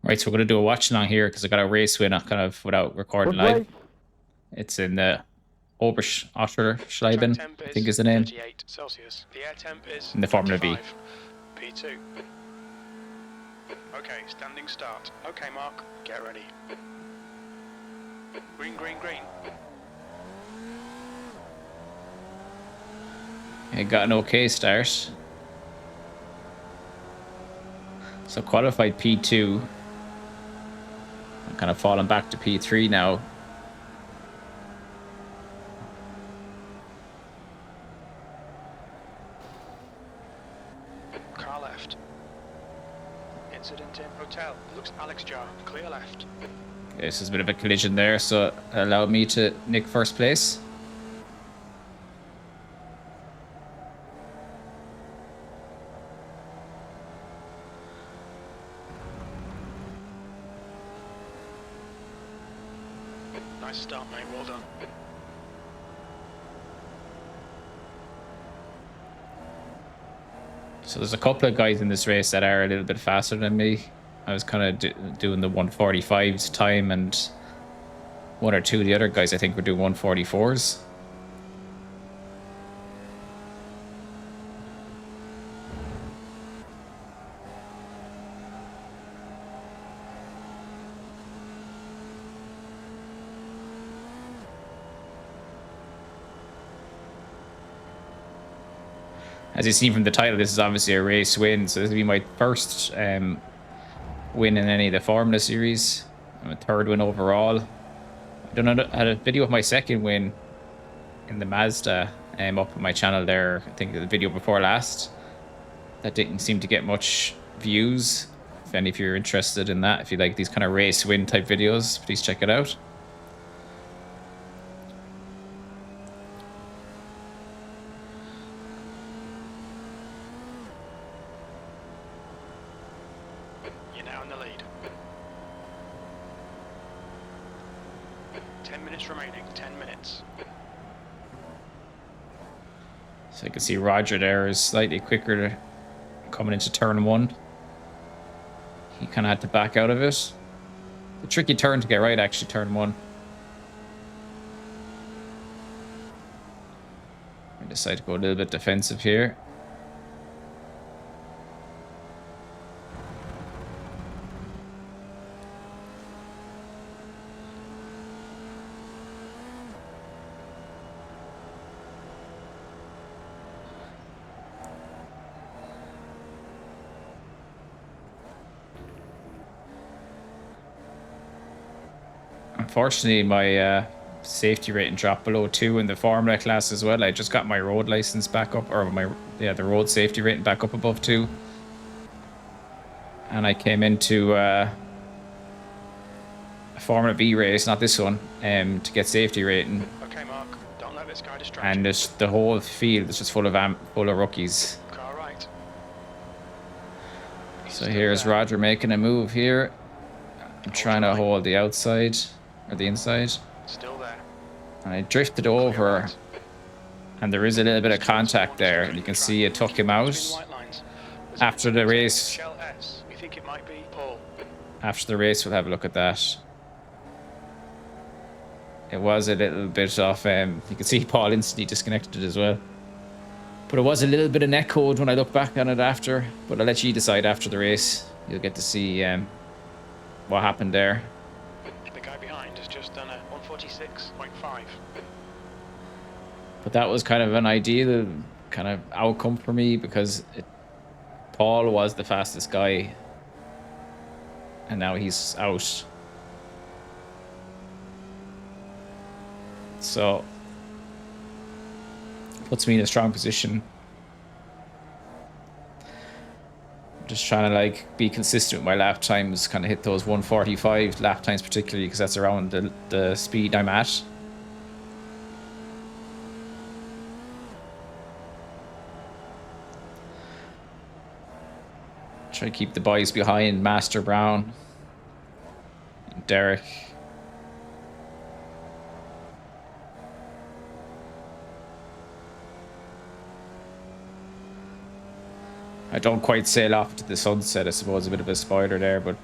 Right, so we're going to do a watch along here because I got a race win kind of without recording What live. race? It's in the Oberschleiben, Temp I think is is the name, 38 Celsius. The air temp is in the Formula V. 25. P2. Okay, standing start. Okay, Mark, get ready. Green, green, green. I got an okay start. So qualified P2. I'm kind of falling back to P3 now. Car left. Incident in hotel. Looks Alex jar. Clear left. Okay, this is a bit of a collision there, so it allowed me to nick first place. Nice start, mate. Well done. So there's a couple of guys in this race that are a little bit faster than me. I was kind of doing the 145s time, and one or two of the other guys I think were doing 144s. As you see from the title, this is obviously a race win, so this will be my first win in any of the Formula Series. I'm a third win overall. I don't know, I had a video of my second win in the Mazda up on my channel there, I think the video before last. That didn't seem to get much views. If any of you are interested in that, if you like these kind of race win type videos, please check it out. You're now in the lead. 10 minutes remaining. 10 minutes. So you can see Roger there is slightly quicker coming into turn one. He kind of had to back out of it. A tricky turn to get right, actually, turn one. I decide to go a little bit defensive here. Unfortunately, my safety rating dropped below 2 in the Formula class as well. I just got my road license back up, or the road safety rating back up above 2. And I came into a Formula V race, not this one, to get safety rating. Okay, Mark, don't let this guy distract And you. the whole field is just full of rookies. Car right. So here's Roger making a move here. I'm trying to hold the outside, or the inside. Still there. And I drifted over, and there is a little bit of contact there. And you can see it took him out after the race. We think it might be Paul. After the race, we'll have a look at that. It was a little bit off. You can see Paul instantly disconnected as well. But it was a little bit of net code when I look back on it after. But I'll let you decide after the race. You'll get to see what happened there. The guy behind has just done a 146.5. But that was kind of an ideal kind of outcome for me because Paul was the fastest guy. And now he's out. So puts me in a strong position. Just trying to like be consistent with my lap times, kind of hit those 145 lap times particularly because that's around the speed I'm at. Try to keep the boys behind, Master Brown, and Derek. I don't quite sail off to the sunset, I suppose, a bit of a spoiler there, but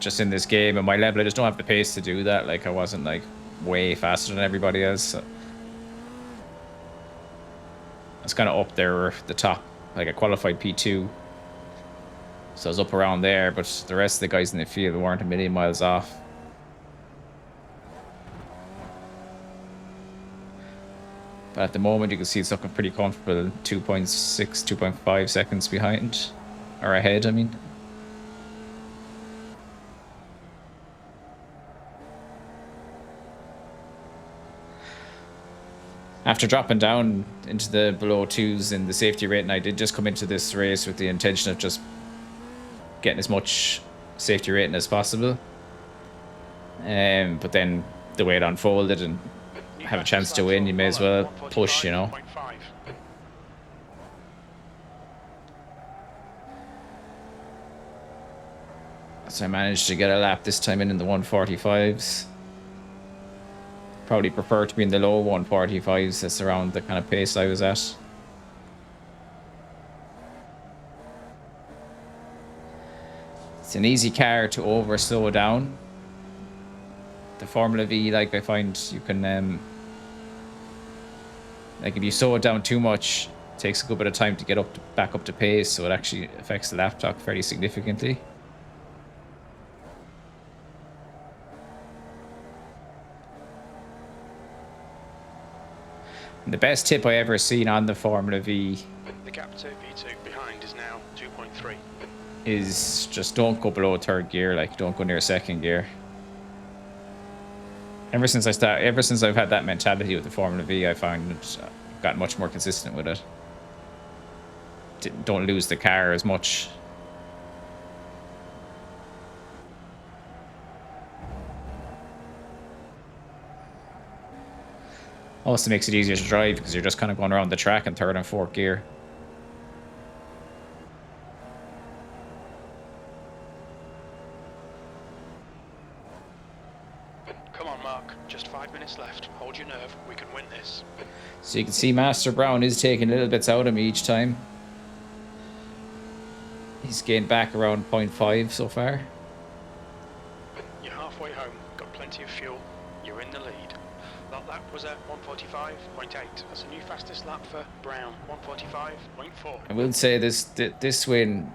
just in this game. At my level, I just don't have the pace to do that. Like, I wasn't like way faster than everybody else. So it's kind of up there at the top. Like, I qualified P2. So I was up around there, but the rest of the guys in the field weren't a million miles off. But at the moment, you can see it's looking pretty comfortable. 2.6, 2.5 seconds behind. Or ahead, I mean. After dropping down into the below 2s in the safety rating, I did just come into this race with the intention of just getting as much safety rating as possible. But then the way it unfolded and have a chance to win, you may as well push, you know. So I managed to get a lap this time in the 145s. Probably prefer to be in the low 145s. That's around the kind of pace I was at. It's an easy car to over slow down. The Formula V, like, I find you can like, if you slow it down too much, it takes a good bit of time to get back up to pace, so it actually affects the lap clock fairly significantly. And the best tip I ever seen on the Formula V, the gap to V2 behind is now 2.3, is just don't go below third gear. Like, don't go near second gear. Ever since I've had that mentality with the Formula V, I found I've gotten much more consistent with it. Don't lose the car as much. Also makes it easier to drive because you're just kind of going around the track in third and fourth gear. Just 5 minutes left. Hold your nerve. We can win this. So you can see Master Brown is taking little bits out of me each time. He's gained back around 0.5 so far. You're halfway home. Got plenty of fuel. You're in the lead. That lap was at 145.8. That's a new fastest lap for Brown. 145.4. I will say this win,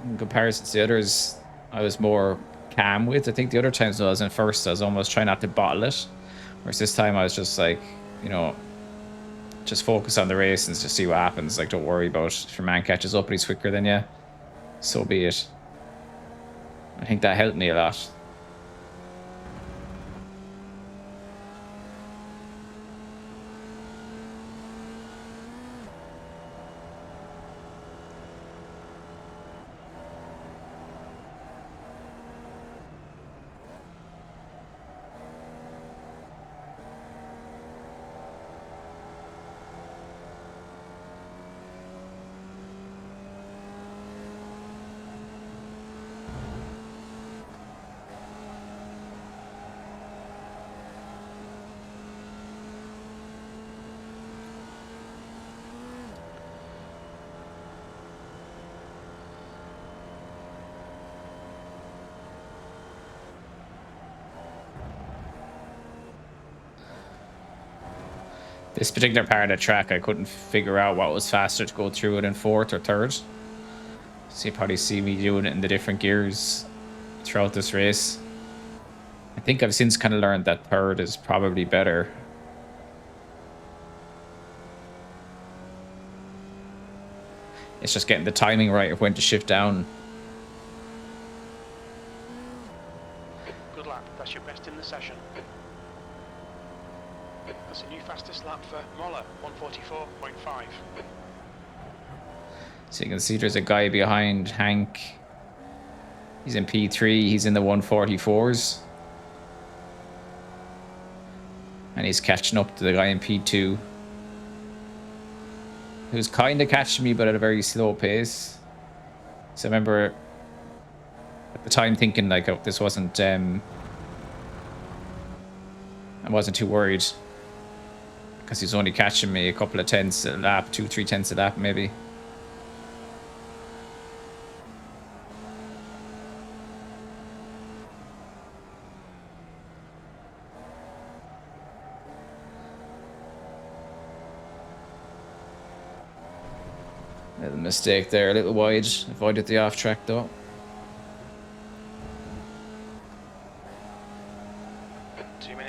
in comparison to the others, I was more calm with. I think the other times when I was in first, I was almost trying not to bottle it. Whereas this time I was just like, you know, just focus on the race and just see what happens. Like, don't worry about if your man catches up and he's quicker than you. So be it. I think that helped me a lot. This particular part of the track, I couldn't figure out what was faster to go through it in fourth or third. So you probably see me doing it in the different gears throughout this race. I think I've since kind of learned that third is probably better. It's just getting the timing right of when to shift down. Good lap. That's your best in the session. That's a new fastest lap for Moller, 144.5. So you can see there's a guy behind Hank. He's in P3, he's in the 144s. And he's catching up to the guy in P2. Who's kind of catching me, but at a very slow pace. So I remember at the time thinking like, oh, this wasn't, I wasn't too worried. Because he's only catching me a couple of tenths a lap, 2-3 tenths a lap maybe. Mistake there, a little wide. Avoided the off track though.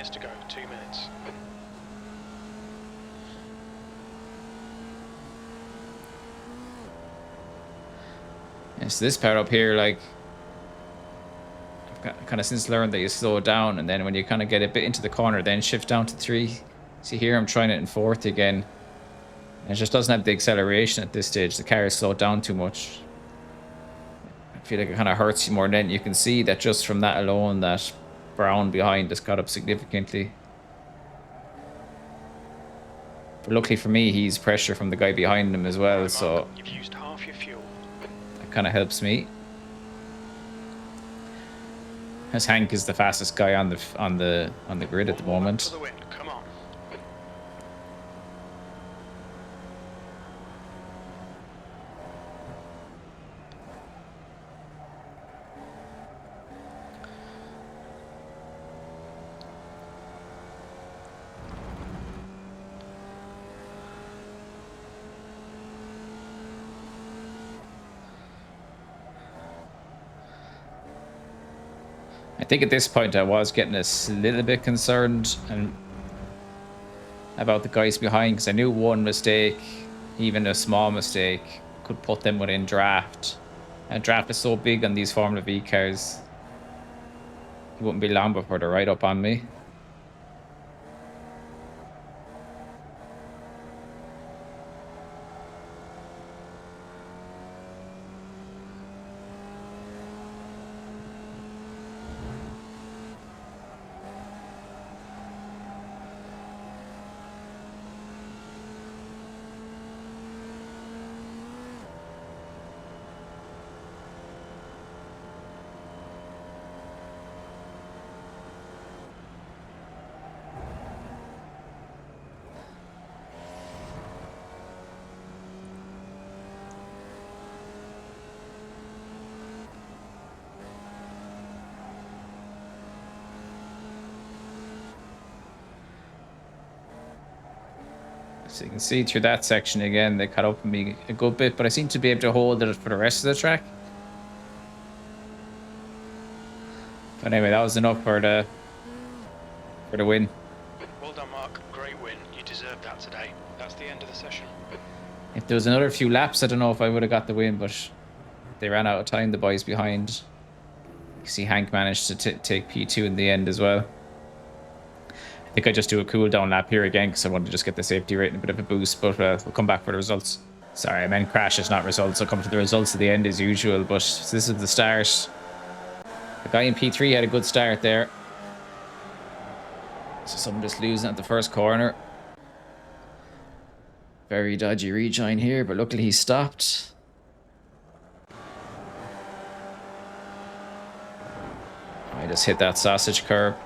To go, 2 minutes. Yes, this part up here, like, I've kind of since learned that you slow it down, and then when you kind of get a bit into the corner, then shift down to 3. See here, I'm trying it in 4th again. And it just doesn't have the acceleration at this stage. The car is slowed down too much. I feel like it kind of hurts you more than you can see that just from that alone, that Brown behind has got up significantly. But luckily for me, he's pressure from the guy behind him as well, Right, so Mark, you've used half your fuel. that kind of helps me. As Hank is the fastest guy on the grid at the One more lap moment. for the win. Come on. I think at this point I was getting a little bit concerned about the guys behind, because I knew one mistake, even a small mistake, could put them within draft. And draft is so big on these Formula V cars. It wouldn't be long before they're right up on me. So you can see through that section again, they cut up on me a good bit, but I seem to be able to hold it for the rest of the track. But anyway, that was enough for the win. Well done, Mark. Great win. You deserved that today. That's the end of the session. If there was another few laps, I don't know if I would have got the win, but they ran out of time, the boys behind. You see Hank managed to take P2 in the end as well. I think I just do a cool down lap here again because I want to just get the safety rating a bit of a boost, but we'll come back for the results. Sorry, I meant crashes, not results. I'll come to the results at the end as usual, but this is the start. The guy in P3 had a good start there. So someone just losing at the first corner. Very dodgy rejoin here, but luckily he stopped. I just hit that sausage curb.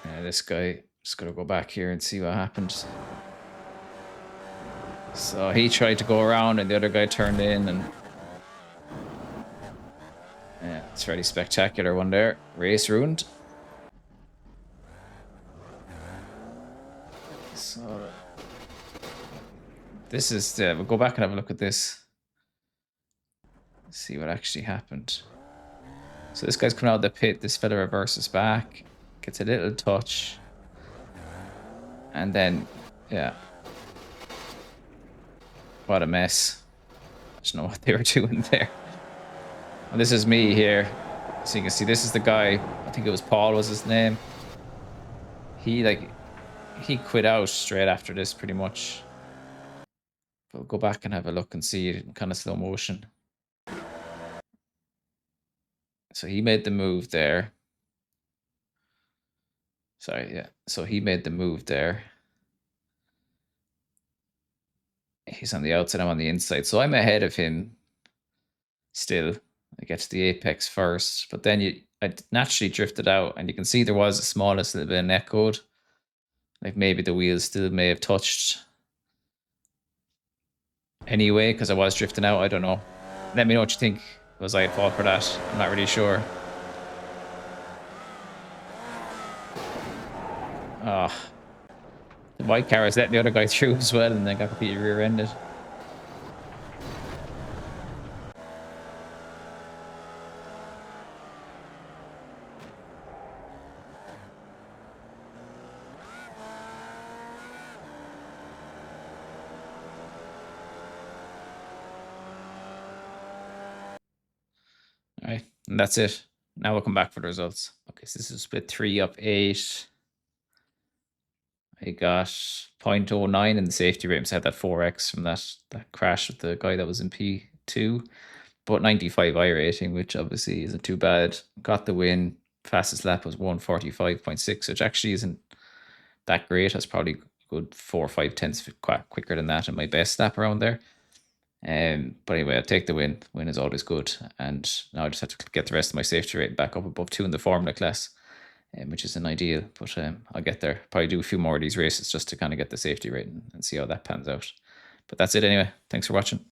Yeah, this guy, just gotta go back here and see what happened. So he tried to go around and the other guy turned in, and yeah, it's a really spectacular one there. Race ruined. So this is we'll go back and have a look at this. See what actually happened. So this guy's coming out of the pit. This fella reverses back, gets a little touch, and then yeah, what a mess. I don't know what they were doing there. And this is me here. So you can see this is the guy. I think it was Paul was his name. He quit out straight after this pretty much. But we'll go back and have a look and see it in kind of slow motion. So he made the move there. Sorry, yeah. So he made the move there. He's on the outside, I'm on the inside. So I'm ahead of him still. I get to the apex first. But then I naturally drifted out, and you can see there was the smallest little bit of net code. Like maybe the wheels still may have touched anyway, because I was drifting out. I don't know. Let me know what you think. Was I at fault for that? I'm not really sure. Ah. The white car was letting the other guy through as well, and then got completely rear-ended. All right, and that's it. Now we'll come back for the results. Okay, so this is split 3 up 8. I got 0.09 in the safety rate. So I had that 4x from that crash with the guy that was in P2. But 95 iRating, which obviously isn't too bad. Got the win. Fastest lap was 145.6, which actually isn't that great. That's probably good 4 or 5 tenths quicker than that in my best lap around there. But anyway, I'll take the win. Win is always good. And now I just have to get the rest of my safety rate back up above 2 in the Formula class, which is an ideal. But I'll get there. Probably do a few more of these races just to kind of get the safety rate and see how that pans out. But that's it anyway. Thanks for watching.